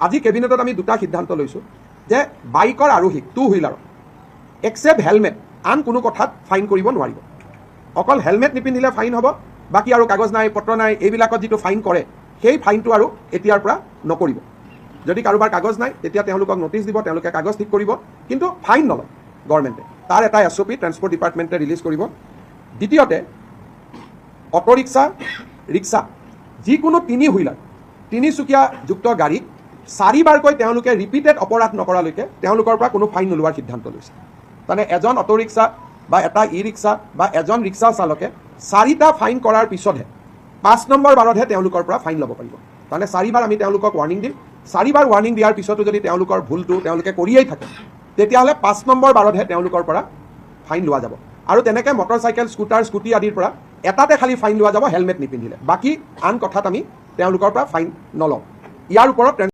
আজি কেবিনেটত আমি দুটা সিদ্ধান্ত লৈছোঁ যে বাইকৰ আৰোহী টু হুইলাৰ এক্সেপ্ট হেলমেট আন কোনো কথাত ফাইন কৰিব নোৱাৰিব। অকল হেলমেট নিপিন্ধিলে ফাইন হ'ব, বাকী আৰু কাগজ নাই পত্ৰ নাই এইবিলাকত যিটো ফাইন কৰে সেই ফাইনটো আৰু এতিয়াৰ পৰা নকৰিব। যদি কাৰোবাৰ কাগজ নাই তেতিয়া তেওঁলোকক নটিচ দিব, তেওঁলোকে কাগজ ঠিক কৰিব, কিন্তু ফাইন নলয় গভৰ্ণমেণ্টে। তাৰ এটা SOP ট্ৰেন্সপৰ্ট ডিপাৰ্টমেণ্টে ৰিলিজ কৰিব। দ্বিতীয়তে অটো ৰিক্সা, ৰিক্সা যিকোনো তিনি হুইলাৰ তিনিচুকীয়া যুক্ত গাড়ীক 4বাৰকৈ তেওঁলোকে ৰিপিটেড অপৰাধ নকৰালৈকে তেওঁলোকৰ পৰা কোনো ফাইন নোলোৱাৰ সিদ্ধান্ত লৈছে। মানে এজন অটো ৰিক্সা বা এটা ই ৰিক্সা বা এজন ৰিক্সা চালকে 4টা ফাইন কৰাৰ পিছতহে 5 নম্বৰ বাৰতহে তেওঁলোকৰ পৰা ফাইন ল'ব পাৰিব। মানে 4বাৰ আমি তেওঁলোকক ৱাৰ্ণিং দিম, 4বাৰ ৱাৰ্ণিং দিয়াৰ পিছতো যদি তেওঁলোকৰ ভুলটো তেওঁলোকে কৰিয়েই থাকে তেতিয়াহ'লে 5 নম্বৰ বাৰতহে তেওঁলোকৰ পৰা ফাইন লোৱা যাব। আৰু তেনেকৈ মটৰচাইকেল, স্কুটাৰ, স্কুটি আদিৰ পৰা এটাতে খালি ফাইন লোৱা যাব হেলমেট নিপিন্ধিলে, বাকী আন কথাত আমি তেওঁলোকৰ পৰা ফাইন নলওঁ। ইয়াৰ ওপৰত